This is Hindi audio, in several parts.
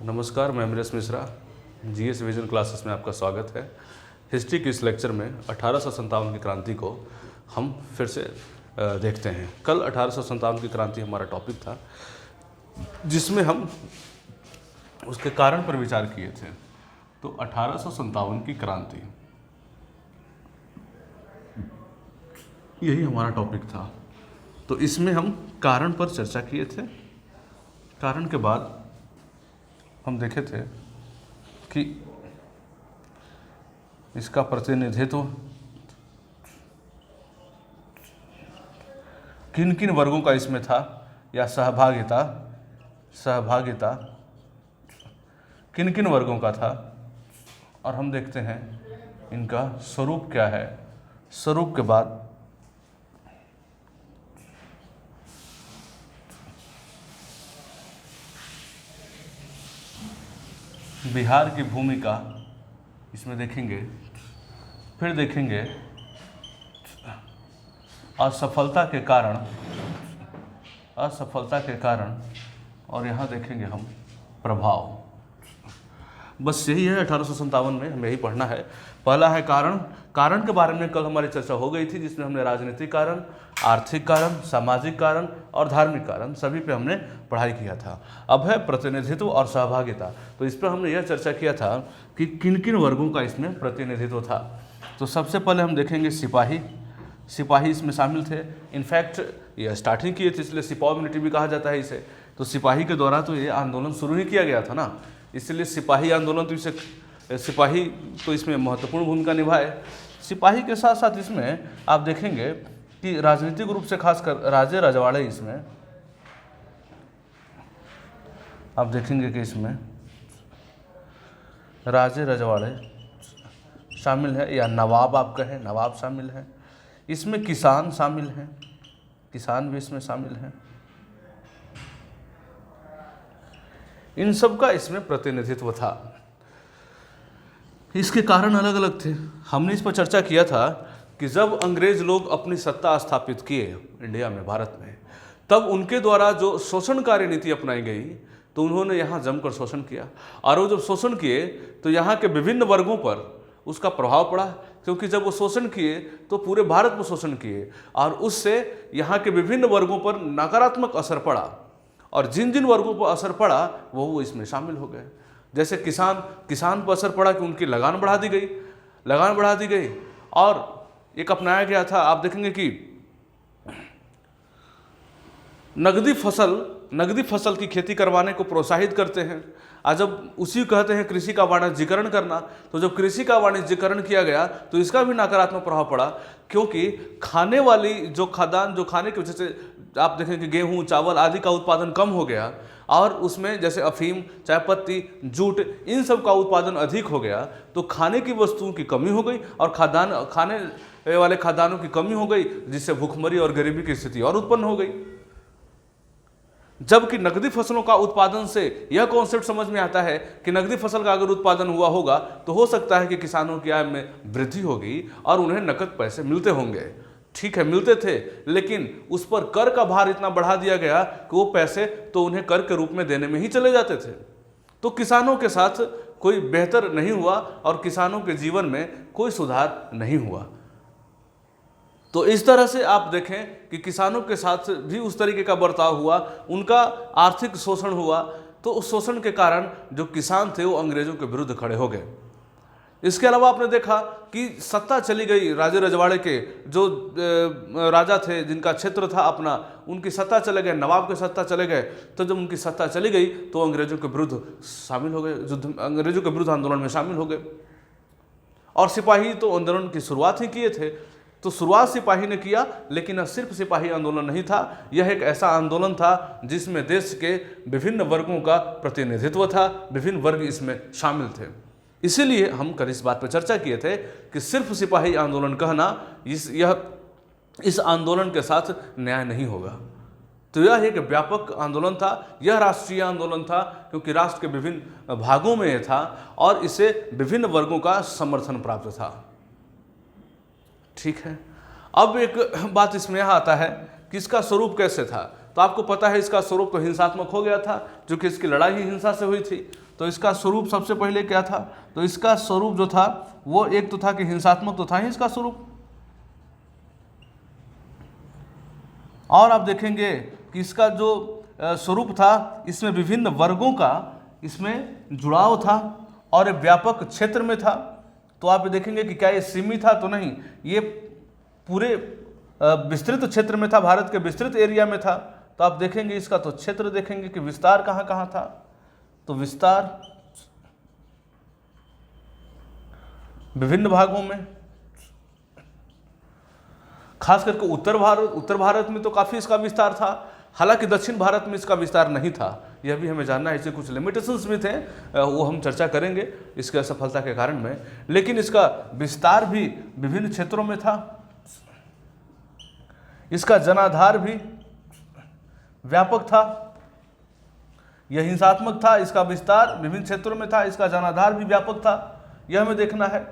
नमस्कार, मैं Amresh Mishra. GS vision classes में आपका स्वागत है। हिस्ट्री के इस लेक्चर में 1857 की क्रांति को हम फिर से देखते हैं। कल 1857 की क्रांति हमारा टॉपिक था, जिसमें हम उसके कारण पर विचार किए थे। तो 1857 की क्रांति, यही हमारा टॉपिक था। तो इसमें हम कारण पर चर्चा किए थे। कारण के बाद हम देखे थे कि इसका प्रतिनिधित्व किन किन वर्गों का इसमें था, या सहभागिता किन किन वर्गों का था, और हम देखते हैं इनका स्वरूप क्या है। स्वरूप के बाद बिहार की भूमिका इसमें देखेंगे। फिर देखेंगे असफलता के कारण, और यहाँ देखेंगे हम प्रभाव। बस यही है 1857 में हमें यही पढ़ना है। पहला है कारण के बारे में कल हमारी चर्चा हो गई थी, जिसमें हमने राजनीतिक कारण, आर्थिक कारण, सामाजिक कारण और धार्मिक कारण सभी पे हमने पढ़ाई किया था। अब है प्रतिनिधित्व और सहभागिता। तो इस पर हमने यह चर्चा किया था कि किन किन वर्गों का इसमें प्रतिनिधित्व था। तो सबसे पहले हम देखेंगे सिपाही इसमें शामिल थे। इनफैक्ट ये स्टार्टिंग किए थे, इसलिए सिपाही मिलिट्री भी कहा जाता है इसे। तो सिपाही के द्वारा तो ये आंदोलन शुरू ही किया गया था ना, इसलिए सिपाही आंदोलन, तो इसे सिपाही तो इसमें महत्वपूर्ण भूमिका निभाए। सिपाही के साथ साथ इसमें आप देखेंगे कि राजनीतिक रूप से खासकर राजे रजवाड़े, इसमें आप देखेंगे कि इसमें राजे रजवाड़े शामिल है, या नवाब आप कहें, नवाब शामिल है। इसमें किसान शामिल हैं, किसान भी इसमें शामिल हैं। इन सब का इसमें प्रतिनिधित्व था। इसके कारण अलग अलग थे। हमने इस पर चर्चा किया था कि जब अंग्रेज लोग अपनी सत्ता स्थापित किए इंडिया में, भारत में, तब उनके द्वारा जो शोषणकारी नीति अपनाई गई, तो उन्होंने यहाँ जमकर शोषण किया। और वो जब शोषण किए तो यहाँ के विभिन्न वर्गों पर उसका प्रभाव पड़ा, क्योंकि जब वो शोषण किए तो पूरे भारत में शोषण किए, और उससे यहाँ के विभिन्न वर्गों पर नकारात्मक असर पड़ा। और जिन जिन वर्गों पर असर पड़ा वो इसमें शामिल हो गए। जैसे किसान पर असर पड़ा कि उनकी लगान बढ़ा दी गई, और एक अपनाया गया था, आप देखेंगे कि नगदी फसल की खेती करवाने को प्रोत्साहित करते हैं। और जब उसी कहते हैं कृषि का वाणिज्यीकरण करना, तो जब कृषि का वाणिज्यीकरण किया गया तो इसका भी नकारात्मक प्रभाव पड़ा, क्योंकि खाने वाली जो खाने की वजह से आप देखें कि गेहूं, चावल आदि का उत्पादन कम हो गया, और उसमें जैसे अफीम, चाय पत्ती, जूट, इन सब का उत्पादन अधिक हो गया। तो खाने की वस्तुओं की कमी हो गई, और खाने वाले खाद्यान्नों की कमी हो गई, जिससे भूखमरी और गरीबी की स्थिति और उत्पन्न हो गई। जबकि नकदी फसलों का उत्पादन से यह कॉन्सेप्ट समझ में आता है कि नकदी फसल का अगर उत्पादन हुआ होगा तो हो सकता है कि किसानों की आय में वृद्धि होगी और उन्हें नकद पैसे मिलते होंगे। ठीक है, मिलते थे, लेकिन उस पर कर का भार इतना बढ़ा दिया गया कि वो पैसे तो उन्हें कर के रूप में देने में ही चले जाते थे। तो किसानों के साथ कोई बेहतर नहीं हुआ, और किसानों के जीवन में कोई सुधार नहीं हुआ। तो इस तरह से आप देखें कि किसानों के साथ भी उस तरीके का बर्ताव हुआ, उनका आर्थिक शोषण हुआ। तो उस शोषण के कारण जो किसान थे वो अंग्रेजों के विरुद्ध खड़े हो गए। इसके अलावा आपने देखा कि सत्ता चली गई राजे रजवाड़े के, जो राजा थे जिनका क्षेत्र था अपना, उनकी सत्ता चले गए, नवाब के सत्ता चले गए। तो जब उनकी सत्ता चली गई तो अंग्रेजों के विरुद्ध शामिल हो गए, अंग्रेजों के विरुद्ध आंदोलन में शामिल हो गए। और सिपाही तो आंदोलन की शुरुआत ही किए थे। तो शुरुआत सिपाही ने किया, लेकिन सिर्फ सिपाही आंदोलन नहीं था, यह एक ऐसा आंदोलन था जिसमें देश के विभिन्न वर्गों का प्रतिनिधित्व था, विभिन्न वर्ग इसमें शामिल थे। इसीलिए हम कल इस बात पर चर्चा किए थे कि सिर्फ सिपाही आंदोलन कहना इस आंदोलन के साथ न्याय नहीं होगा। तो यह एक व्यापक आंदोलन था, यह राष्ट्रीय आंदोलन था, क्योंकि राष्ट्र के विभिन्न भागों में यह था, और इसे विभिन्न वर्गों का समर्थन प्राप्त था। ठीक है, अब एक बात इसमें यह आता है कि इसका स्वरूप कैसे था। तो आपको पता है इसका स्वरूप तो हिंसात्मक हो गया था, क्योंकि इसकी लड़ाई ही हिंसा से हुई थी। तो इसका स्वरूप सबसे पहले क्या था, तो इसका स्वरूप जो था वो एक तो था कि हिंसात्मक तो था ही इसका स्वरूप, और आप देखेंगे कि इसका जो स्वरूप था इसमें विभिन्न वर्गों का इसमें जुड़ाव था और एक व्यापक क्षेत्र में था। तो आप देखेंगे कि क्या ये सीमित था, तो नहीं, ये पूरे विस्तृत क्षेत्र में था, भारत के विस्तृत एरिया में था। तो आप देखेंगे इसका तो क्षेत्र देखेंगे कि विस्तार कहाँ कहाँ था, तो विस्तार विभिन्न भागों में, खास करके उत्तर भारत में तो काफी इसका विस्तार था, हालांकि दक्षिण भारत में इसका विस्तार नहीं था। यह भी हमें जानना है, इससे कुछ लिमिटेशंस भी थे, वो हम चर्चा करेंगे इसके असफलता के कारण में, लेकिन इसका विस्तार भी विभिन्न क्षेत्रों में था। इसका जनाधार भी व्यापक था, यह हिंसात्मक था, इसका विस्तार विभिन्न क्षेत्रों में था, इसका जनाधार भी व्यापक था, यह हमें देखना है।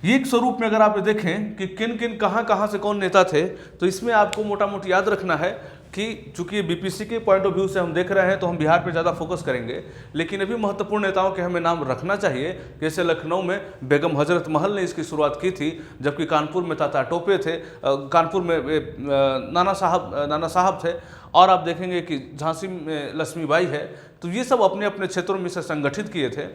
एक स्वरूप में अगर आप देखें कि किन किन कहां से कौन नेता थे, तो इसमें आपको मोटा मोटी याद रखना है कि चूंकि बीपीसी के पॉइंट ऑफ व्यू से हम देख रहे हैं तो हम बिहार पे ज़्यादा फोकस करेंगे, लेकिन अभी महत्वपूर्ण नेताओं के हमें नाम रखना चाहिए। जैसे लखनऊ में बेगम हजरत महल ने इसकी शुरुआत की थी, जबकि कानपुर में ताता टोपे थे, कानपुर में नाना साहब थे, और आप देखेंगे कि झांसी में लक्ष्मीबाई है। तो ये सब अपने अपने क्षेत्रों में से संगठित किए थे।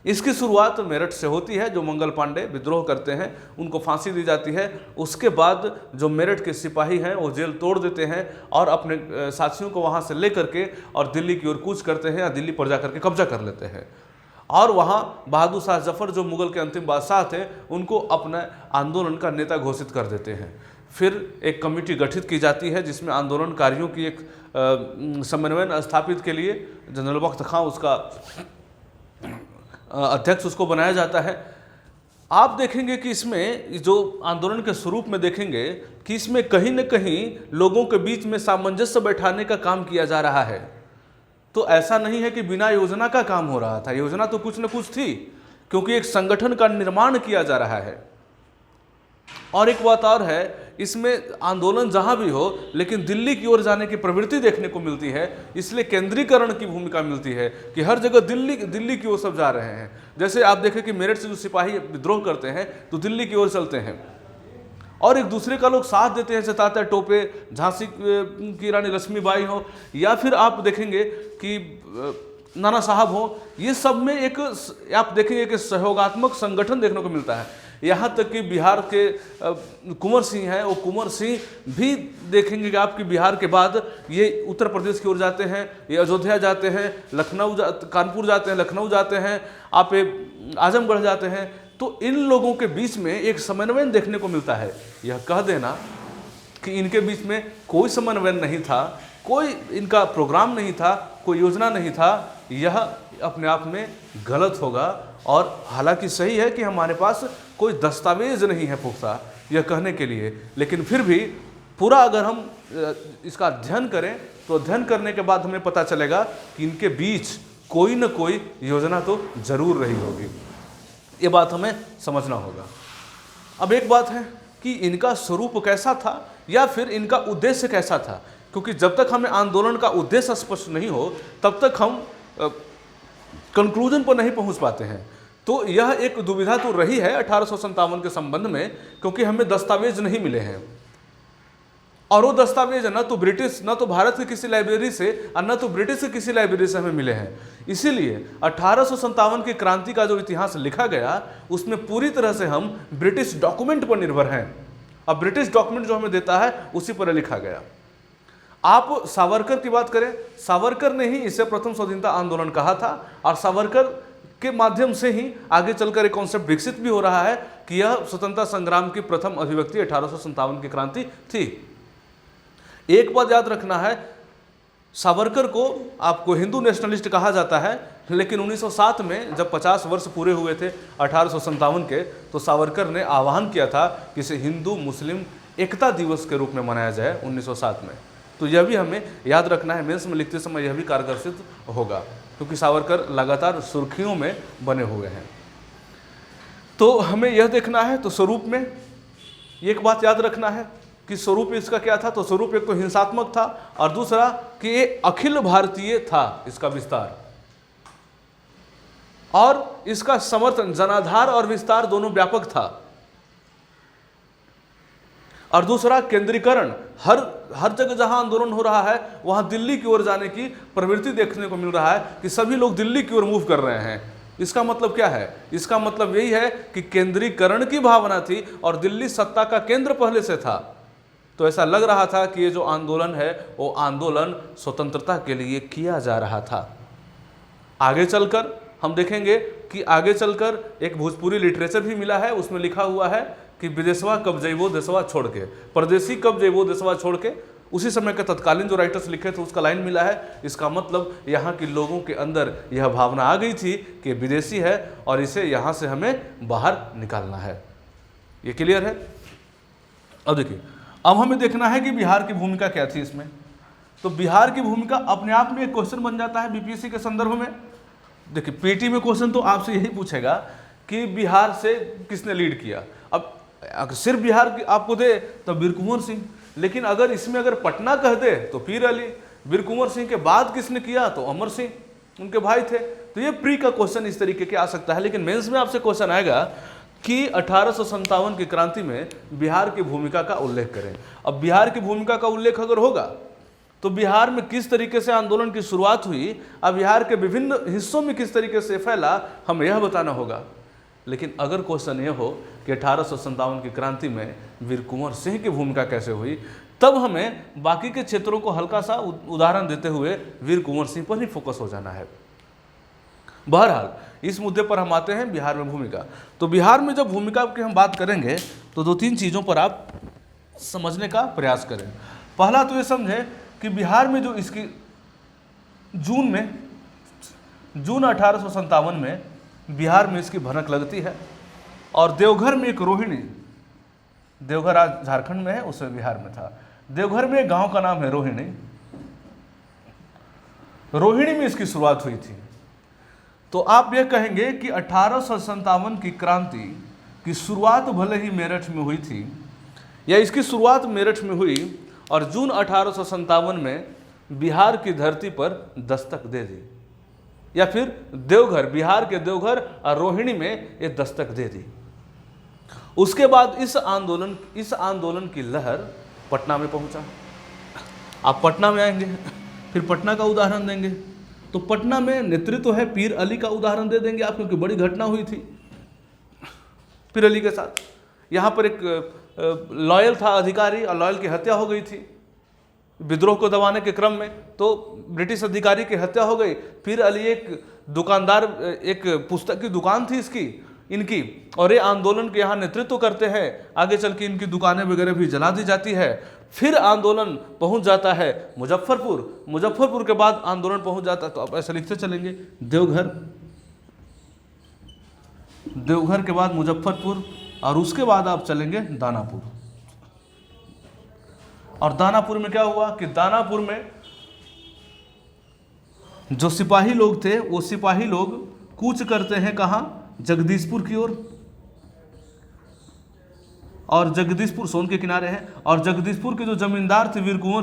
इसकी शुरुआत मेरठ से होती है, जो मंगल पांडे विद्रोह करते हैं उनको फांसी दी जाती है। उसके बाद जो मेरठ के सिपाही हैं वो जेल तोड़ देते हैं और अपने साथियों को वहाँ से ले करके और दिल्ली की ओर कूच करते हैं, या दिल्ली पर जा करके कब्जा कर लेते हैं। और वहाँ बहादुर शाह जफर जो मुगल के अंतिम बादशाह थे, उनको अपने आंदोलन का नेता घोषित कर देते हैं। फिर एक कमेटी गठित की जाती है जिसमें आंदोलनकारियों की एक समन्वय स्थापित के लिए जनरल बख्त खां उसका अध्यक्ष उसको बनाया जाता है। आप देखेंगे कि इसमें जो आंदोलन के स्वरूप में देखेंगे कि इसमें कहीं न कहीं लोगों के बीच में सामंजस्य बैठाने का काम किया जा रहा है। तो ऐसा नहीं है कि बिना योजना का काम हो रहा था, योजना तो कुछ न कुछ थी, क्योंकि एक संगठन का निर्माण किया जा रहा है। और एक बात और है, इसमें आंदोलन जहां भी हो लेकिन दिल्ली की ओर जाने की प्रवृत्ति देखने को मिलती है, इसलिए केंद्रीकरण की भूमिका मिलती है कि हर जगह दिल्ली की ओर सब जा रहे हैं। जैसे आप देखें कि मेरठ से जो सिपाही विद्रोह करते हैं तो दिल्ली की ओर चलते हैं और एक दूसरे का लोग साथ देते हैं, जैसे तात्या टोपे, झांसी की रानी लक्ष्मीबाई हो, या फिर आप देखेंगे कि नाना साहब हो। ये सब में एक आप देखेंगे कि सहयोगात्मक संगठन देखने को मिलता है। यहाँ तक कि बिहार के कुंवर सिंह हैं, वो कुंवर सिंह भी देखेंगे कि आपकी बिहार के बाद ये उत्तर प्रदेश की ओर जाते हैं, ये अयोध्या जाते हैं, कानपुर जाते हैं, लखनऊ जाते हैं, आप आजमगढ़ जाते हैं। तो इन लोगों के बीच में एक समन्वय देखने को मिलता है। यह कह देना कि इनके बीच में कोई समन्वय नहीं था, कोई इनका प्रोग्राम नहीं था, कोई योजना नहीं था, यह अपने आप में गलत होगा। और हालांकि सही है कि हमारे पास कोई दस्तावेज नहीं है पुख्ता यह कहने के लिए, लेकिन फिर भी पूरा अगर हम इसका अध्ययन करें तो अध्ययन करने के बाद हमें पता चलेगा कि इनके बीच कोई न कोई योजना तो जरूर रही होगी। ये बात हमें समझना होगा। अब एक बात है कि इनका स्वरूप कैसा था या फिर इनका उद्देश्य कैसा था, क्योंकि जब तक हमें आंदोलन का उद्देश्य स्पष्ट नहीं हो तब तक हम कंक्लूजन पर नहीं पहुंच पाते हैं। तो यह एक दुविधा तो रही है 1857 के संबंध में, क्योंकि हमें दस्तावेज नहीं मिले हैं, और वो दस्तावेज न तो ब्रिटिश, न तो भारत की किसी लाइब्रेरी से और न तो ब्रिटिश की किसी लाइब्रेरी से हमें मिले हैं। इसीलिए 1857 की क्रांति का जो इतिहास लिखा गया उसमें पूरी तरह से हम ब्रिटिश डॉक्यूमेंट पर निर्भर हैं। अब ब्रिटिश डॉक्यूमेंट जो हमें देता है उसी पर लिखा गया। आप सावरकर की बात करें, सावरकर ने ही इसे प्रथम स्वाधीनता आंदोलन कहा था, और सावरकर के माध्यम से ही आगे चलकर एक कॉन्सेप्ट विकसित भी हो रहा है कि यह स्वतंत्रता संग्राम की प्रथम अभिव्यक्ति 1857 की क्रांति थी। एक बात याद रखना है, सावरकर को आपको हिंदू नेशनलिस्ट कहा जाता है, लेकिन 1907 में जब 50 वर्ष पूरे हुए थे 1857 के, तो सावरकर ने आह्वान किया था कि इसे हिंदू मुस्लिम एकता दिवस के रूप में मनाया जाए 1907 में। तो यह भी हमें याद रखना है, मेंस में लिखते समय यह भी कारगर सिद्ध होगा, क्योंकि सावरकर लगातार सुर्खियों में बने हुए हैं। तो हमें यह देखना है, तो स्वरूप में एक बात याद रखना है कि स्वरूप इसका क्या था, तो स्वरूप एक तो हिंसात्मक था और दूसरा कि ये अखिल भारतीय था इसका विस्तार, और इसका समर्थन जनाधार और विस्तार दोनों व्यापक था। और दूसरा केंद्रीकरण, हर जगह जहां आंदोलन हो रहा है वहां दिल्ली की ओर जाने की प्रवृत्ति देखने को मिल रहा है कि सभी लोग दिल्ली की ओर मूव कर रहे हैं। इसका मतलब क्या है? इसका मतलब यही है कि केंद्रीकरण की भावना थी और दिल्ली सत्ता का केंद्र पहले से था। तो ऐसा लग रहा था कि ये जो आंदोलन है वो आंदोलन स्वतंत्रता के लिए किया जा रहा था। आगे चलकर हम देखेंगे कि आगे चलकर एक भोजपुरी लिटरेचर भी मिला है, उसमें लिखा हुआ है कि विदेशवा कब जइबो देशवा छोड़ के, परदेसी कब जइबो देशवा छोड़ के। उसी समय के तत्कालीन जो राइटर्स लिखे थे उसका लाइन मिला है। इसका मतलब यहाँ के लोगों के अंदर यह भावना आ गई थी कि विदेशी है और इसे यहाँ से हमें बाहर निकालना है। ये क्लियर है? अब देखिए, अब हमें देखना है कि बिहार की भूमिका क्या थी इसमें। तो बिहार की भूमिका अपने आप में एक क्वेश्चन बन जाता है बीपीएससी के संदर्भ में। देखिए, पीटी में क्वेश्चन तो आपसे यही पूछेगा कि बिहार से किसने लीड किया। अब सिर्फ बिहार की आपको दे तो वीर कुंवर सिंह, लेकिन अगर इसमें अगर पटना कह दे तो पीर अली, वीर कुंवर सिंह के बाद किसने किया तो अमर सिंह, उनके भाई थे। तो ये प्री का क्वेश्चन इस तरीके के आ सकता है। लेकिन मेंस में आपसे क्वेश्चन आएगा कि 1857 की क्रांति में बिहार की भूमिका का उल्लेख करें। अब बिहार की भूमिका का उल्लेख अगर होगा तो बिहार में किस तरीके से आंदोलन की शुरुआत हुई, अब बिहार के विभिन्न हिस्सों में किस तरीके से फैला, हमें यह बताना होगा। लेकिन अगर क्वेश्चन यह हो कि 1857 की क्रांति में वीर कुंवर सिंह की भूमिका कैसे हुई, तब हमें बाकी के क्षेत्रों को हल्का सा उदाहरण देते हुए वीर कुंवर सिंह पर ही फोकस हो जाना है। बहरहाल इस मुद्दे पर हम आते हैं बिहार में भूमिका। तो बिहार में जब भूमिका की हम बात करेंगे तो 2-3 चीज़ों पर आप समझने का प्रयास करें। पहला तो ये समझें कि बिहार में जो इसकी जून 1857 में बिहार में इसकी भनक लगती है। और देवघर में एक रोहिणी, देवघर आज झारखंड में है, उसमें बिहार में था। देवघर में एक गांव का नाम है रोहिणी। रोहिणी में इसकी शुरुआत हुई थी। तो आप यह कहेंगे कि 1857 की क्रांति की शुरुआत भले ही मेरठ में हुई थी, या इसकी शुरुआत मेरठ में हुई और जून 1857 में बिहार की धरती पर दस्तक दे दी, या फिर देवघर, बिहार के देवघर और रोहिणी में ये दस्तक दे दी। उसके बाद इस आंदोलन की लहर पटना में पहुंचा। आप पटना में आएंगे, फिर पटना का उदाहरण देंगे। तो पटना में नेतृत्व है पीर अली का उदाहरण दे देंगे आप, क्योंकि बड़ी घटना हुई थी पीर अली के साथ। यहाँ पर एक लॉयल था अधिकारी और लॉयल की हत्या हो गई थी विद्रोह को दबाने के क्रम में। तो ब्रिटिश अधिकारी की हत्या हो गई। पीर अली एक दुकानदार, एक पुस्तक की दुकान थी इनकी, और ये आंदोलन के यहाँ नेतृत्व करते हैं। आगे चल के इनकी दुकानें वगैरह भी जला दी जाती है। फिर आंदोलन पहुंच जाता है मुजफ्फरपुर के बाद आंदोलन पहुंच जाता है। तो आप ऐसे लिखते चलेंगे, देवघर के बाद मुजफ्फरपुर, और उसके बाद आप चलेंगे दानापुर। और दानापुर में क्या हुआ कि दानापुर में जो सिपाही लोग थे वो सिपाही लोग कूच करते हैं कहाँ, जगदीशपुर की ओर। और जगदीशपुर सोन के किनारे है। और जगदीशपुर के जो जमींदार थे वीर कुंवर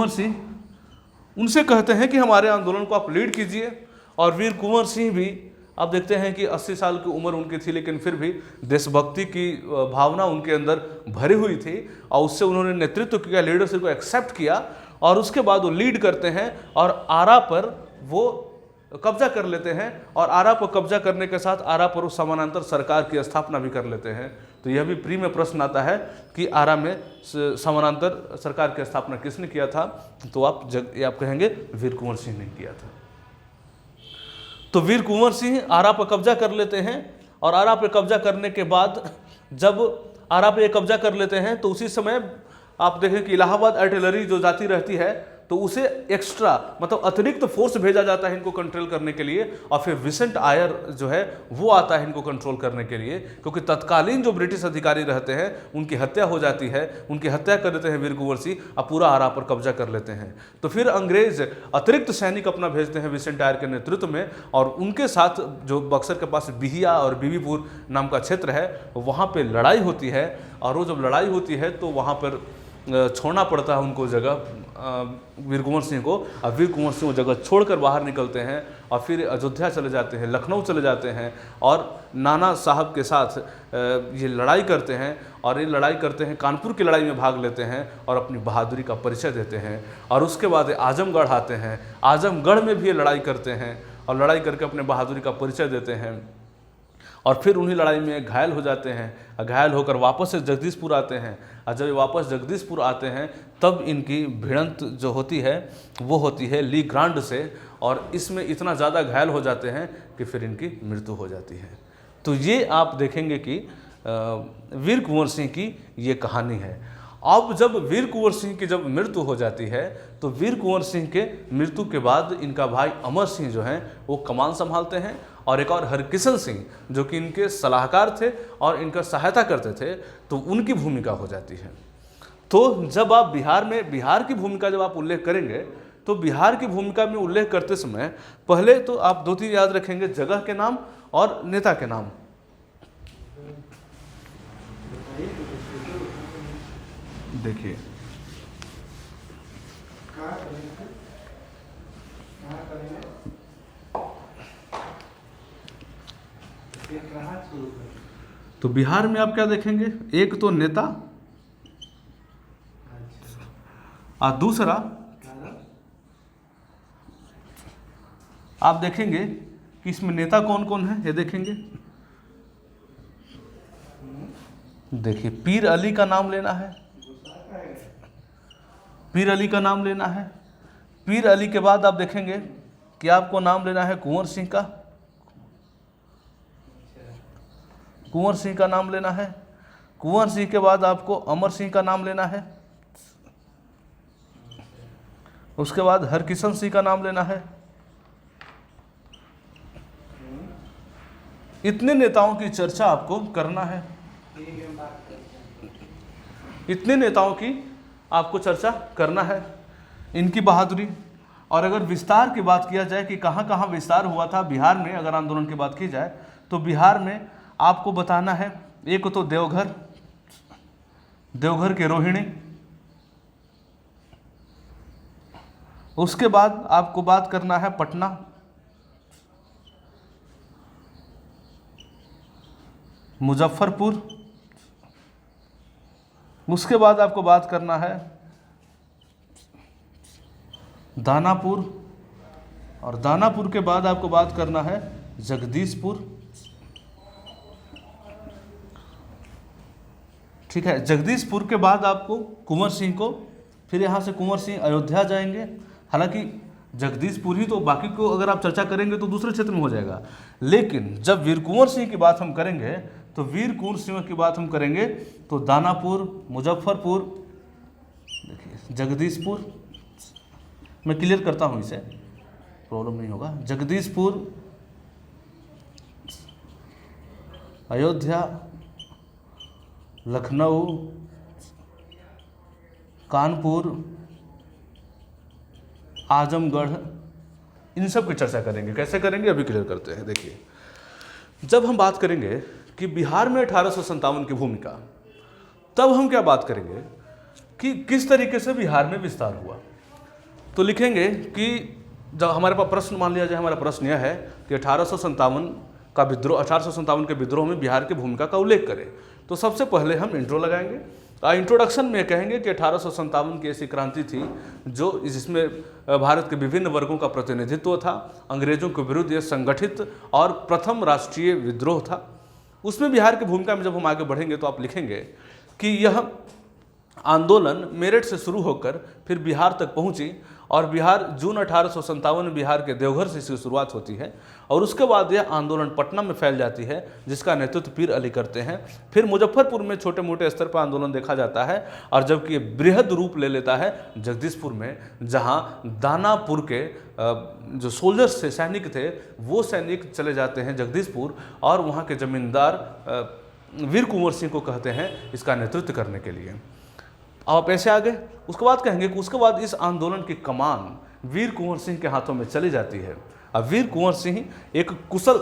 सिंह उनसे कहते हैं कि हमारे आंदोलन को आप लीड कीजिए। और वीर कुंवर सिंह भी, आप देखते हैं कि 80 साल की उम्र उनकी थी, लेकिन फिर भी देशभक्ति की भावना उनके अंदर भरी हुई थी और उससे उन्होंने नेतृत्व किया, लीडरशिप को एक्सेप्ट किया। और उसके बाद वो लीड करते हैं और आरा पर वो कब्जा कर लेते हैं। और आरा पर कब्जा करने के साथ आरा पर समानांतर सरकार की स्थापना भी कर लेते हैं। तो यह भी प्री में प्रश्न आता है कि आरा में समानांतर सरकार की स्थापना किसने किया था, तो आप कहेंगे वीर कुंवर सिंह ने किया था। तो वीर कुंवर सिंह आरा पर कब्जा कर लेते हैं। और आरा पर कब्जा करने के बाद जब आरा पे कब्जा कर लेते हैं तो उसी समय आप देखें कि इलाहाबाद आर्टिलरी जो जाती रहती है तो उसे एक्स्ट्रा मतलब अतिरिक्त फोर्स भेजा जाता है इनको कंट्रोल करने के लिए, और फिर विसेंट आयर जो है वो आता है इनको कंट्रोल करने के लिए, क्योंकि तत्कालीन जो ब्रिटिश अधिकारी रहते हैं उनकी हत्या हो जाती है, उनकी हत्या कर देते हैं वीर कुंवर सिंह, अब पूरा आरा पर कब्जा कर लेते हैं। तो फिर अंग्रेज अतिरिक्त सैनिक अपना भेजते हैं विसेंट आयर के नेतृत्व में, और उनके साथ जो बक्सर के पास बिहिया और बीबीपुर नाम का क्षेत्र है वहाँ पे लड़ाई होती है, और वो जब लड़ाई होती है तो वहाँ पर छोड़ना पड़ता है उनको जगह वीर कुंवर सिंह को, और वीर कुंवर सिंह वो जगह छोड़कर बाहर निकलते हैं और फिर अयोध्या चले जाते हैं, लखनऊ चले जाते हैं, और नाना साहब के साथ ये लड़ाई करते हैं, और ये लड़ाई करते हैं, कानपुर की लड़ाई में भाग लेते हैं और अपनी बहादुरी का परिचय देते हैं। और उसके बाद आजमगढ़ आते हैं, आजमगढ़ में भी ये लड़ाई करते हैं और लड़ाई करके अपने बहादुरी का परिचय देते हैं, और फिर उन्हीं लड़ाई में घायल हो जाते हैं, घायल होकर वापस से जगदीशपुर आते हैं, और जब ये वापस जगदीशपुर आते हैं तब इनकी भिड़ंत जो होती है वो होती है ली ग्रांड से, और इसमें इतना ज़्यादा घायल हो जाते हैं कि फिर इनकी मृत्यु हो जाती है। तो ये आप देखेंगे कि वीर कुंवर सिंह की ये कहानी है। अब जब वीर कुंवर सिंह की जब मृत्यु हो जाती है तो वीर कुंवर सिंह के मृत्यु के बाद इनका भाई अमर सिंह जो हैं वो कमान संभालते हैं, और एक और हरकिशन सिंह जो कि इनके सलाहकार थे और इनका सहायता करते थे, तो उनकी भूमिका हो जाती है। तो जब आप बिहार की भूमिका जब आप उल्लेख करेंगे तो बिहार की भूमिका में उल्लेख करते समय पहले तो आप 2-3 याद रखेंगे, जगह के नाम और नेता के नाम। देखिए तो बिहार में आप क्या देखेंगे, एक तो नेता, और दूसरा आप देखेंगे कि इसमें नेता कौन कौन है, ये देखेंगे। देखिए पीर अली का नाम लेना है, पीर अली का नाम लेना है। पीर अली के बाद आप देखेंगे कि आपको नाम लेना है कुंवर सिंह का, कुंवर सिंह का नाम लेना है। कुंवर सिंह के बाद आपको अमर सिंह का नाम लेना है, उसके बाद हरकिशन सिंह का नाम लेना है। इतने नेताओं की चर्चा आपको करना है, इतने नेताओं की आपको चर्चा करना है, इनकी बहादुरी। और अगर विस्तार की बात किया जाए कि कहाँ कहाँ विस्तार हुआ था बिहार में, अगर आंदोलन की बात की जाए तो बिहार में आपको बताना है, एक तो देवघर, देवघर के रोहिणी, उसके बाद आपको बात करना है पटना, मुजफ्फरपुर, उसके बाद आपको बात करना है दानापुर, और दानापुर के बाद आपको बात करना है जगदीशपुर। ठीक है, जगदीशपुर के बाद आपको कुंवर सिंह को, फिर यहाँ से कुंवर सिंह अयोध्या जाएंगे। हालांकि जगदीशपुर ही, तो बाकी को अगर आप चर्चा करेंगे तो दूसरे क्षेत्र में हो जाएगा, लेकिन जब वीर कुंवर सिंह की बात हम करेंगे तो वीर कुंवर सिंह की बात हम करेंगे तो दानापुर, मुजफ्फरपुर, देखिए जगदीशपुर, मैं क्लियर करता हूँ इसे, प्रॉब्लम नहीं होगा। जगदीशपुर, अयोध्या, लखनऊ, कानपुर, आजमगढ़, इन सब की चर्चा करेंगे। कैसे करेंगे अभी क्लियर करते हैं। देखिए जब हम बात करेंगे कि बिहार में 1857 की भूमिका, तब हम क्या बात करेंगे कि किस तरीके से बिहार में विस्तार हुआ। तो लिखेंगे कि जब हमारे पास प्रश्न, मान लिया जाए हमारा प्रश्न यह है कि 1857 का विद्रोह, 1857 के विद्रोह में बिहार की भूमिका का उल्लेख करें, तो सबसे पहले हम इंट्रो लगाएंगे। इंट्रोडक्शन में कहेंगे कि 1857 की ऐसी क्रांति थी जो जिसमें भारत के विभिन्न वर्गों का प्रतिनिधित्व था, अंग्रेजों के विरुद्ध यह संगठित और प्रथम राष्ट्रीय विद्रोह था। उसमें बिहार की भूमिका में जब हम आगे बढ़ेंगे तो आप लिखेंगे कि यह आंदोलन मेरठ से शुरू होकर फिर बिहार तक पहुंची और बिहार जून 1857 में बिहार के देवघर से इसकी शुरुआत होती है और उसके बाद यह आंदोलन पटना में फैल जाती है, जिसका नेतृत्व पीर अली करते हैं। फिर मुजफ्फरपुर में छोटे मोटे स्तर पर आंदोलन देखा जाता है और जबकि बृहद रूप ले लेता है जगदीशपुर में, जहां दानापुर के जो सोल्जर्स थे, सैनिक थे, वो सैनिक चले जाते हैं जगदीशपुर और वहाँ के जमींदार वीर कुंवर सिंह को कहते हैं इसका नेतृत्व करने के लिए। आप ऐसे आ गए। उसके बाद कहेंगे कि उसके बाद इस आंदोलन की कमान वीर कुंवर सिंह के हाथों में चली जाती है। अब वीर कुंवर सिंह एक कुशल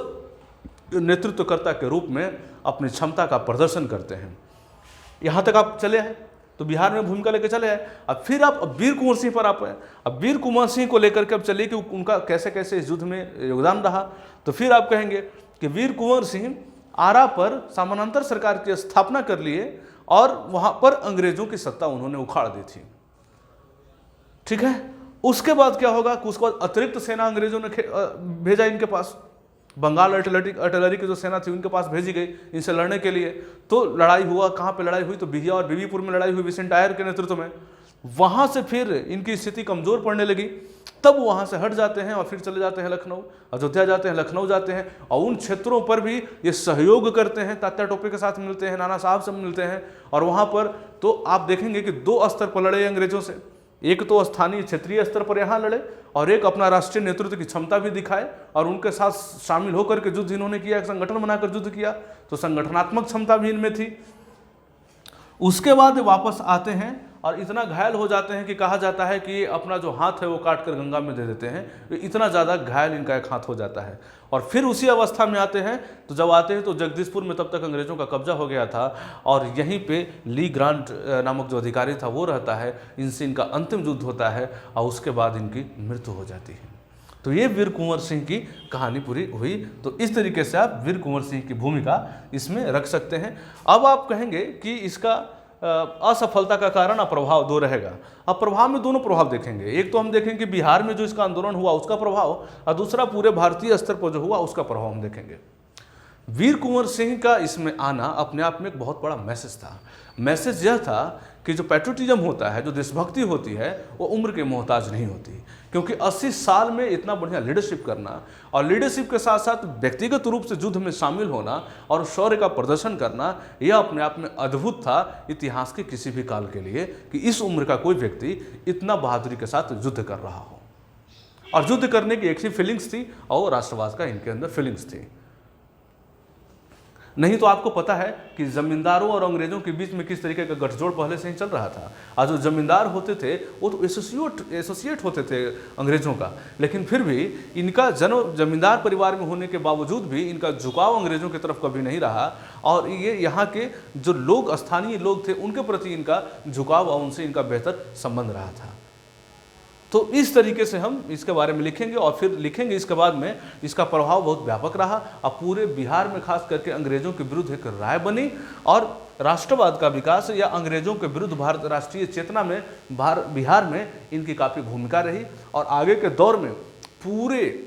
नेतृत्वकर्ता के रूप में अपनी क्षमता का प्रदर्शन करते हैं। यहाँ तक आप चले हैं तो बिहार में भूमिका लेकर चले हैं। अब फिर आप वीर कुंवर सिंह पर आप हैं। अब वीर कुंवर सिंह को लेकर के अब चलिए कि उनका कैसे कैसे इस युद्ध में योगदान रहा। तो फिर आप कहेंगे कि वीर कुंवर सिंह आरा पर समानांतर सरकार की स्थापना कर लिए और वहां पर अंग्रेजों की सत्ता उन्होंने उखाड़ दी थी। ठीक है, उसके बाद क्या होगा कि उसके बाद अतिरिक्त सेना अंग्रेजों ने भेजा इनके पास। बंगाल आर्टिलरी की जो सेना थी उनके पास भेजी गई इनसे लड़ने के लिए। तो लड़ाई हुआ, कहाँ पे लड़ाई हुई? तो बिहिया और बीबीपुर में लड़ाई हुई विंसेंट आयर के नेतृत्व में। वहां से फिर इनकी स्थिति कमजोर पड़ने लगी, तब वहां से हट जाते हैं और फिर चले जाते हैं लखनऊ, अयोध्या जाते हैं, लखनऊ जाते हैं और उन क्षेत्रों पर भी ये सहयोग करते हैं। तात्या टोपे के साथ मिलते हैं, नाना साहब से मिलते हैं और वहां पर तो आप देखेंगे कि दो स्तर पर लड़े अंग्रेजों से। एक तो स्थानीय क्षेत्रीय स्तर पर यहाँ लड़े और एक अपना राष्ट्रीय नेतृत्व की क्षमता भी दिखाए और उनके साथ शामिल होकर के युद्ध इन्होंने किया, एक संगठन बनाकर युद्ध किया, तो संगठनात्मक क्षमता भी इनमें थी। उसके बाद वापस आते हैं और इतना घायल हो जाते हैं कि कहा जाता है कि अपना जो हाथ है वो काट कर गंगा में दे देते हैं। इतना ज़्यादा घायल इनका एक हाथ हो जाता है और फिर उसी अवस्था में आते हैं। तो जब आते हैं तो जगदीशपुर में तब तक अंग्रेज़ों का कब्जा हो गया था और यहीं पे ली ग्रांट नामक जो अधिकारी था वो रहता है। इनसे इनका अंतिम युद्ध होता है और उसके बाद इनकी मृत्यु हो जाती है। तो ये वीर कुंवर सिंह की कहानी पूरी हुई। तो इस तरीके से आप वीर कुंवर सिंह की भूमिका इसमें रख सकते हैं। अब आप कहेंगे कि इसका असफलता का कारण और प्रभाव दो रहेगा। अब प्रभाव में दोनों प्रभाव देखेंगे। एक तो हम देखेंगे बिहार में जो इसका आंदोलन हुआ उसका प्रभाव और दूसरा पूरे भारतीय स्तर पर जो हुआ उसका प्रभाव हम देखेंगे। वीर कुंवर सिंह का इसमें आना अपने आप में एक बहुत बड़ा मैसेज था। मैसेज यह था कि जो पैट्रियोटिज्म होता है, जो देशभक्ति होती है, वो उम्र के मोहताज नहीं होती। क्योंकि 80 साल में इतना बढ़िया लीडरशिप करना और लीडरशिप के साथ साथ व्यक्तिगत रूप से युद्ध में शामिल होना और शौर्य का प्रदर्शन करना, यह अपने आप में अद्भुत था इतिहास के किसी भी काल के लिए कि इस उम्र का कोई व्यक्ति इतना बहादुरी के साथ युद्ध कर रहा हो। और युद्ध करने की एक ही फीलिंग्स थी और राष्ट्रवाद का इनके अंदर फीलिंग्स थी। नहीं तो आपको पता है कि जमींदारों और अंग्रेजों के बीच में किस तरीके का गठजोड़ पहले से ही चल रहा था। आज जो जमींदार होते थे वो तो एसोसिएट होते थे अंग्रेजों का, लेकिन फिर भी इनका जन्म जमींदार परिवार में होने के बावजूद भी इनका झुकाव अंग्रेजों की तरफ कभी नहीं रहा और ये यहाँ के जो लोग स्थानीय लोग थे उनके प्रति इनका झुकाव और उनसे इनका बेहतर संबंध रहा था। तो इस तरीके से हम इसके बारे में लिखेंगे और फिर लिखेंगे इसके बाद में इसका प्रभाव बहुत व्यापक रहा। अब पूरे बिहार में खास करके अंग्रेजों के विरुद्ध एक राय बनी और राष्ट्रवाद का विकास या अंग्रेजों के विरुद्ध भारत राष्ट्रीय चेतना में बिहार में इनकी काफ़ी भूमिका रही और आगे के दौर में पूरे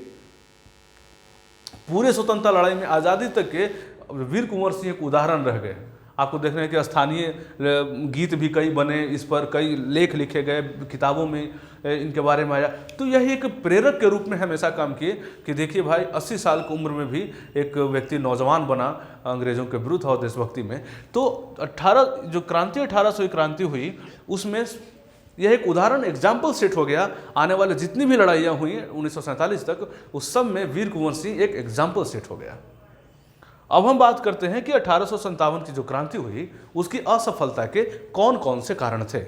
स्वतंत्रता लड़ाई में आज़ादी तक के वीर कुंवर सिंह एक उदाहरण रह गए। आपको देखने हैं कि स्थानीय गीत भी कई बने, इस पर कई लेख लिखे गए, किताबों में इनके बारे में आया। तो यही एक प्रेरक के रूप में हमेशा काम किए कि देखिए भाई 80 साल की उम्र में भी एक व्यक्ति नौजवान बना अंग्रेज़ों के विरुद्ध और देशभक्ति में। तो 1800 क्रांति हुई उसमें यह एक उदाहरण एग्जाम्पल सेट हो गया। आने वाले जितनी भी लड़ाइयाँ हुई 1947 तक उस सब में वीर कुंवर सिंह एक एग्जाम्पल सेट हो गया। अब हम बात करते हैं कि 1857 की जो क्रांति हुई उसकी असफलता के कौन कौन से कारण थे।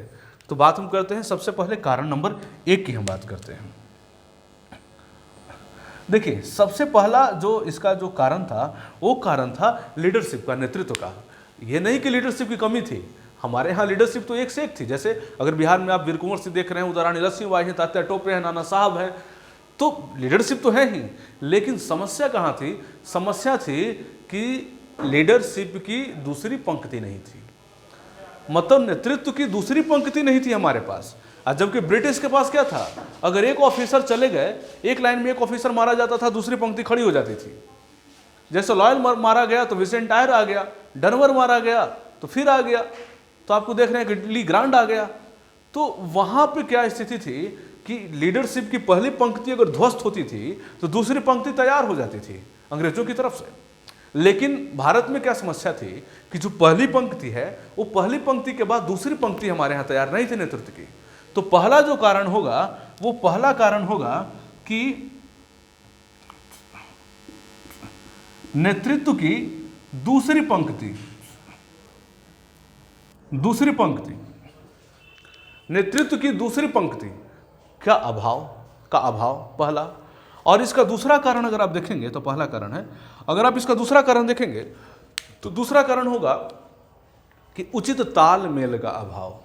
तो बात हम करते हैं सबसे पहले कारण नंबर 1 की हम बात करते हैं। देखिए सबसे पहला जो इसका जो कारण था वो कारण था लीडरशिप का, नेतृत्व का। ये नहीं कि लीडरशिप की कमी थी, हमारे यहाँ लीडरशिप तो एक से एक थी। जैसे अगर बिहार में आप वीर कुंवर सिंह देख रहे हैं, उदय रानी लक्ष्मीबाई हैं, तात्या टोपे हैं, नाना साहब हैं, तो लीडरशिप तो है ही। लेकिन समस्या कहाँ थी? समस्या थी कि लीडरशिप की दूसरी पंक्ति नहीं थी, मतलब नेतृत्व की दूसरी पंक्ति नहीं थी हमारे पास। जबकि ब्रिटिश के पास क्या था? अगर एक ऑफिसर चले गए, एक लाइन में एक ऑफिसर मारा जाता था, दूसरी पंक्ति खड़ी हो जाती थी। जैसे लॉयल मारा गया तो विंसेंट आयर आ गया, डनवर मारा गया तो फिर आ गया। तो आपको देख रहे हैं कि इटली ग्रांड आ गया। तो वहां पे क्या स्थिति थी कि लीडरशिप की पहली पंक्ति अगर ध्वस्त होती थी तो दूसरी पंक्ति तैयार हो जाती थी अंग्रेजों की तरफ से। लेकिन भारत में क्या समस्या थी कि जो पहली पंक्ति है वो पहली पंक्ति के बाद दूसरी पंक्ति हमारे यहाँ तैयार नहीं थी नेतृत्व की। तो पहला जो कारण होगा वो पहला कारण होगा कि नेतृत्व की दूसरी पंक्ति नेतृत्व की दूसरी पंक्ति का अभाव पहला। और इसका दूसरा कारण अगर आप देखेंगे तो पहला कारण है, अगर आप इसका दूसरा कारण देखेंगे तो दूसरा कारण होगा कि उचित तालमेल का अभाव।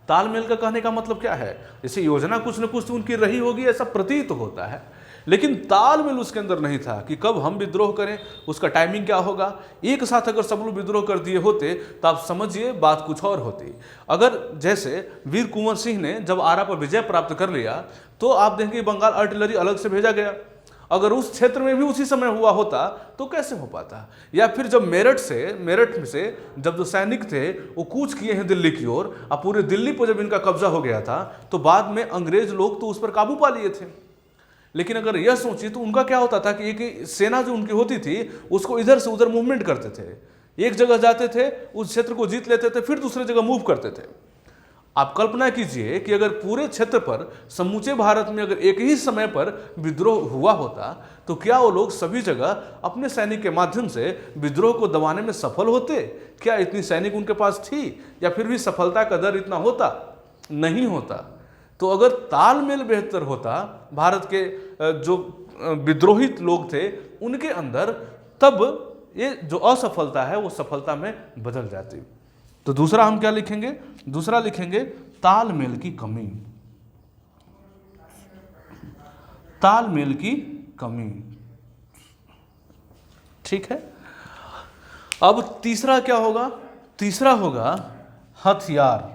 तालमेल का कहने का मतलब क्या है, जैसे योजना कुछ न कुछ उनकी रही होगी ऐसा प्रतीत होता है, लेकिन तालमेल उसके अंदर नहीं था कि कब हम विद्रोह करें, उसका टाइमिंग क्या होगा। एक साथ अगर सब लोग विद्रोह कर दिए होते तो आप समझिए बात कुछ और होती। अगर जैसे वीर कुंवर सिंह ने जब आरा पर विजय प्राप्त कर लिया तो आप देखेंगे बंगाल आर्टिलरी अलग से भेजा गया। अगर उस क्षेत्र में भी उसी समय हुआ होता तो कैसे हो पाता। या फिर जब मेरठ से जब जो सैनिक थे वो कूच किए हैं दिल्ली की ओर, और पूरे दिल्ली पर जब इनका कब्जा हो गया था तो बाद में अंग्रेज लोग तो उस पर काबू पा लिए थे। लेकिन अगर यह सोचिए तो उनका क्या होता था कि एक सेना जो उनकी होती थी उसको इधर से उधर मूवमेंट करते थे, एक जगह जाते थे उस क्षेत्र को जीत लेते थे फिर दूसरी जगह मूव करते थे। आप कल्पना कीजिए कि अगर पूरे क्षेत्र पर समूचे भारत में अगर एक ही समय पर विद्रोह हुआ होता तो क्या वो लोग सभी जगह अपने सैनिक के माध्यम से विद्रोह को दबाने में सफल होते। क्या इतनी सैनिक उनके पास थी, या फिर भी सफलता का दर इतना होता, नहीं होता। तो अगर तालमेल बेहतर होता भारत के जो विद्रोहित लोग थे उनके अंदर, तब ये जो असफलता है वो सफलता में बदल जाती। तो दूसरा हम क्या लिखेंगे, दूसरा लिखेंगे तालमेल की कमी। तालमेल की कमी, ठीक है। अब तीसरा क्या होगा, तीसरा होगा हथियार।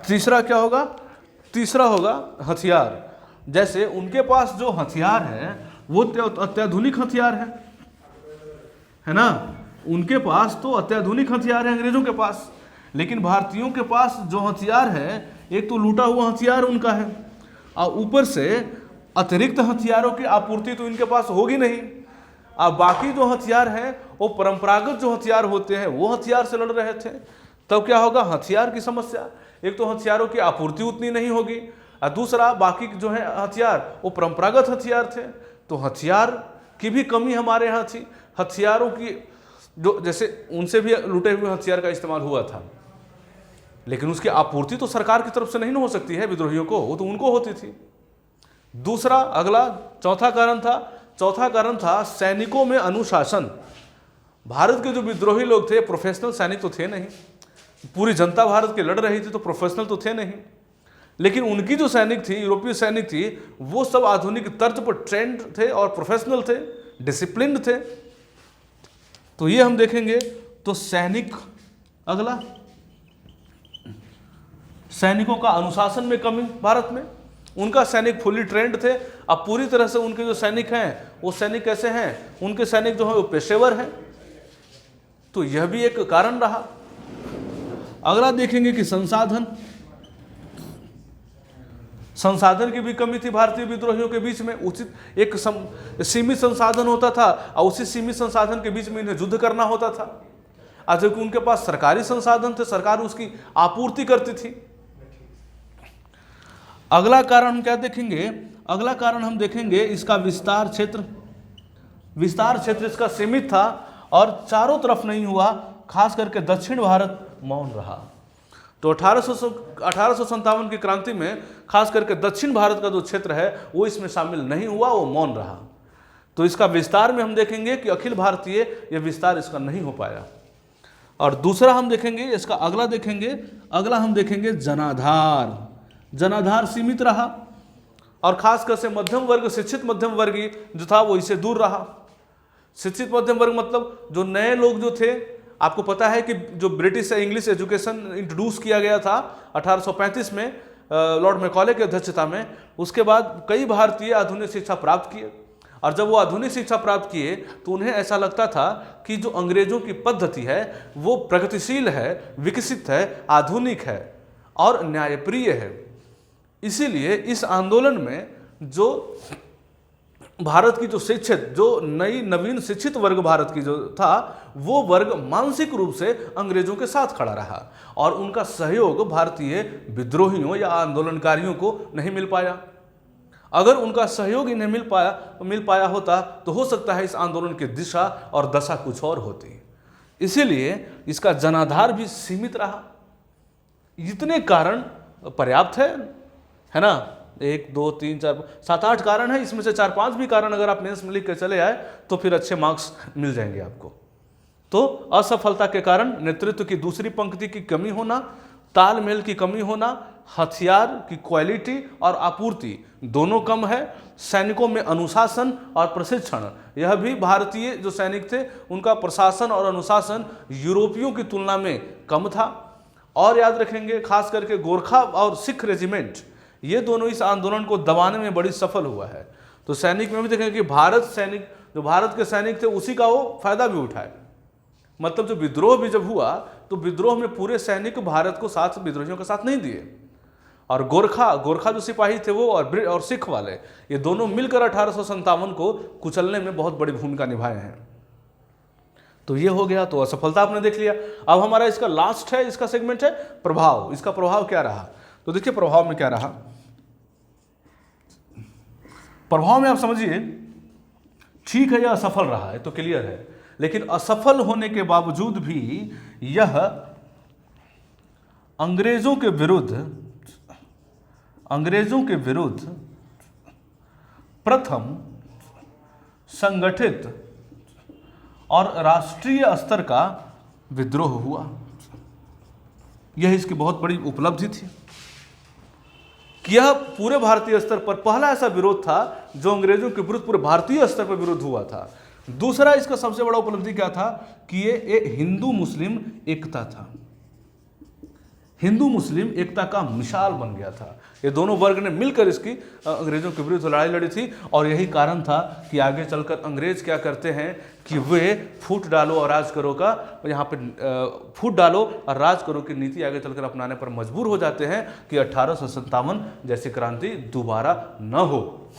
तीसरा क्या होगा, तीसरा होगा हथियार। जैसे उनके पास जो हथियार है वो अत्याधुनिक हथियार है ना, उनके पास तो अत्याधुनिक हथियार है अंग्रेजों के पास, लेकिन भारतीयों के पास जो हथियार है एक तो लूटा हुआ हथियार उनका है, और ऊपर से अतिरिक्त हथियारों की आपूर्ति तो इनके पास होगी नहीं। अब बाकी जो हथियार हैं वो परंपरागत जो हथियार होते हैं वो हथियार से लड़ रहे थे। तब क्या होगा, हथियार की समस्या, एक तो हथियारों की आपूर्ति उतनी नहीं होगी, और दूसरा बाकी जो है हथियार वो परंपरागत हथियार थे, तो हथियार की भी कमी हमारे यहाँ थी। हथियारों की जो जैसे उनसे भी लूटे हुए हथियार का इस्तेमाल हुआ था, लेकिन उसकी आपूर्ति तो सरकार की तरफ से नहीं हो सकती है विद्रोहियों को, वो तो उनको होती थी। दूसरा अगला चौथा कारण था सैनिकों में अनुशासन। भारत के जो विद्रोही लोग थे प्रोफेशनल सैनिक तो थे नहीं, पूरी जनता भारत के लड़ रही थी तो प्रोफेशनल तो थे नहीं, लेकिन उनकी जो सैनिक थी, यूरोपीय सैनिक थी, वो सब आधुनिक तर्ज पर ट्रेंड थे और प्रोफेशनल थे, डिसिप्लिन्ड थे। तो ये हम देखेंगे। तो सैनिक, अगला सैनिकों का अनुशासन में कमी भारत में। उनका सैनिक फुली ट्रेंड थे, अब पूरी तरह से उनके जो सैनिक हैं वो सैनिक कैसे हैं, उनके सैनिक जो हैं वो पेशेवर हैं, तो यह भी एक कारण रहा। अगला देखेंगे कि संसाधन की भी कमी थी भारतीय विद्रोहियों के बीच में। उचित एक सीमित संसाधन होता था और उसी सीमित संसाधन के बीच में इन्हें युद्ध करना होता था। आज क्योंकि उनके पास सरकारी संसाधन थे, सरकार उसकी आपूर्ति करती थी। अगला कारण हम क्या देखेंगे, अगला कारण हम देखेंगे इसका विस्तार क्षेत्र। विस्तार क्षेत्र इसका सीमित था और चारों तरफ नहीं हुआ, खास करके दक्षिण भारत मौन रहा। तो 1857 की क्रांति में खास करके दक्षिण भारत का जो क्षेत्र है वो इसमें शामिल नहीं हुआ, वो मौन रहा। तो इसका विस्तार में हम देखेंगे कि अखिल भारतीय यह विस्तार इसका नहीं हो पाया। और दूसरा हम देखेंगे, इसका अगला हम देखेंगे जनाधार। जनाधार सीमित रहा और खासकर से मध्यम वर्ग, शिक्षित मध्यम वर्गीय जो था वो इससे दूर रहा। शिक्षित मध्यम वर्ग मतलब जो नए लोग जो थे, आपको पता है कि जो ब्रिटिश से इंग्लिश एजुकेशन इंट्रोड्यूस किया गया था 1835 में लॉर्ड मैकॉले की अध्यक्षता में, उसके बाद कई भारतीय आधुनिक शिक्षा प्राप्त किए और जब वो आधुनिक शिक्षा प्राप्त किए तो उन्हें ऐसा लगता था कि जो अंग्रेजों की पद्धति है वो प्रगतिशील है, विकसित है, आधुनिक है और न्यायप्रिय है। इसीलिए इस आंदोलन में जो भारत की जो शिक्षित, जो नई नवीन शिक्षित वर्ग भारत की जो था, वो वर्ग मानसिक रूप से अंग्रेजों के साथ खड़ा रहा और उनका सहयोग भारतीय विद्रोहियों या आंदोलनकारियों को नहीं मिल पाया। अगर उनका सहयोग इन्हें मिल पाया होता तो हो सकता है इस आंदोलन की दिशा और दशा कुछ और होती। इसीलिए इसका जनाधार भी सीमित रहा। इतने कारण पर्याप्त है ना, 1 2 3 4 7 8 कारण है, इसमें से 4 5 भी कारण अगर आप मेंस में लिख कर चले आए तो फिर अच्छे मार्क्स मिल जाएंगे आपको। तो असफलता के कारण नेतृत्व की दूसरी पंक्ति की कमी होना, तालमेल की कमी होना, हथियार की क्वालिटी और आपूर्ति दोनों कम है, सैनिकों में अनुशासन और प्रशिक्षण, यह भी भारतीय जो सैनिक थे उनका प्रशासन और अनुशासन यूरोपियों की तुलना में कम था। और याद रखेंगे खास करके गोरखा और सिख रेजिमेंट, ये दोनों इस आंदोलन को दबाने में बड़ी सफल हुआ है। तो सैनिक में भी देखेंगे कि भारत के सैनिक थे उसी का वो फायदा भी उठाए। मतलब जो विद्रोह भी जब हुआ तो विद्रोह में पूरे सैनिक भारत को साथ विद्रोहियों के साथ नहीं दिए। और गोरखा जो सिपाही थे वो और सिख वाले, ये दोनों मिलकर 1857 को कुचलने में बहुत बड़ी भूमिका निभाए हैं। तो ये हो गया, तो असफलता आपने देख लिया। अब हमारा इसका लास्ट है, इसका सेगमेंट है प्रभाव। इसका प्रभाव क्या रहा, तो देखिए प्रभाव में क्या रहा। प्रभाव में आप समझिए, ठीक है यह असफल रहा है तो क्लियर है, लेकिन असफल होने के बावजूद भी यह अंग्रेजों के विरुद्ध प्रथम संगठित और राष्ट्रीय स्तर का विद्रोह हुआ। यह इसकी बहुत बड़ी उपलब्धि थी कि यह पूरे भारतीय स्तर पर पहला ऐसा विरोध था जो अंग्रेजों के विरुद्ध पूरे भारतीय स्तर पर विरोध हुआ था। दूसरा इसका सबसे बड़ा उपलब्धि क्या था कि ये हिंदू मुस्लिम एकता था, हिंदू मुस्लिम एकता का मिसाल बन गया था। ये दोनों वर्ग ने मिलकर इसकी अंग्रेजों के विरुद्ध लड़ाई लड़ी थी और यही कारण था कि आगे चलकर अंग्रेज क्या करते हैं कि वे फूट डालो और राज करो का, यहाँ पे फूट डालो और राज करो की नीति आगे चलकर अपनाने पर मजबूर हो जाते हैं कि 1857 जैसी क्रांति दोबारा न हो।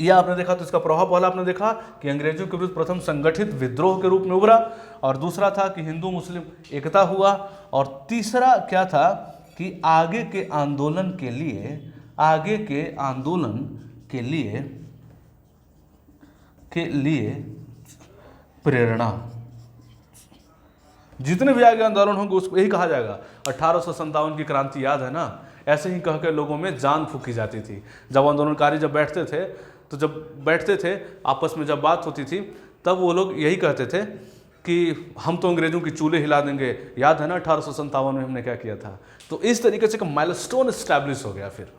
यह आपने देखा, तो इसका प्रभाव पहला आपने देखा कि अंग्रेजों के विरुद्ध प्रथम संगठित विद्रोह के रूप में उभरा, और दूसरा था कि हिंदू मुस्लिम एकता हुआ, और तीसरा क्या था कि आगे के आंदोलन के लिए प्रेरणा। जितने भी आगे आंदोलन होंगे उसको यही कहा जाएगा। 1857 की क्रांति याद है ना, ऐसे ही कहकर लोगों में जान फूकी जाती थी। जब आंदोलनकारी जब बैठते थे आपस में जब बात होती थी तब वो लोग यही कहते थे कि हम तो अंग्रेजों की चूल्हे हिला देंगे। याद है ना 1857 में हमने क्या किया था। तो इस तरीके से एक माइलस्टोन एस्टैब्लिश हो गया फिर।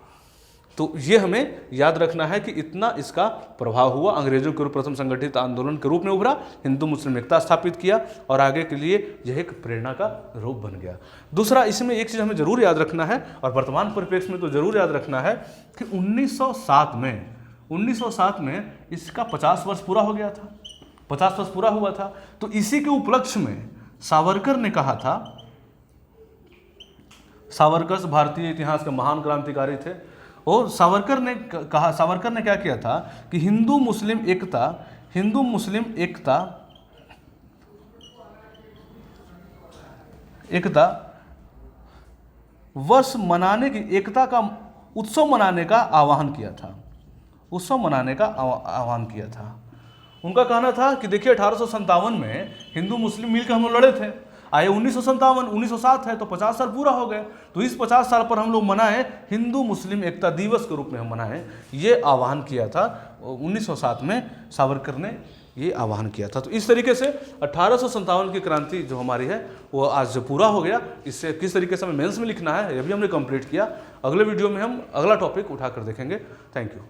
तो ये हमें याद रखना है कि इतना इसका प्रभाव हुआ। अंग्रेजों के प्रथम संगठित आंदोलन के रूप में उभरा, हिंदू मुस्लिम एकता स्थापित किया और आगे के लिए यह एक प्रेरणा का रूप बन गया। दूसरा, इसमें एक चीज़ हमें जरूर याद रखना है और वर्तमान परिप्रेक्ष्य में तो जरूर याद रखना है कि 1907 में इसका 50 वर्ष पूरा हो गया था, 50 वर्ष पूरा हुआ था। तो इसी के उपलक्ष्य में सावरकर ने कहा था, सावरकर भारतीय इतिहास के महान क्रांतिकारी थे, और सावरकर ने क्या किया था कि हिंदू मुस्लिम एकता वर्ष मनाने की, एकता का उत्सव मनाने का आह्वान किया था। उनका कहना था कि देखिए 1857 में हिंदू मुस्लिम मिलकर हम लोग लड़े थे, आए 1907 है तो 50 साल पूरा हो गए, तो इस 50 साल पर हम लोग मनाएं, हिंदू मुस्लिम एकता दिवस के रूप में हम मनाएं, ये आह्वान किया था 1907 में सावरकर ने ये आह्वान किया था। तो इस तरीके से 1857 की क्रांति जो हमारी है वो आज पूरा हो गया। इससे किस तरीके से हमें मेंस में लिखना है ये भी हमने कंप्लीट किया। अगले वीडियो में हम अगला टॉपिक उठाकर देखेंगे। Thank you.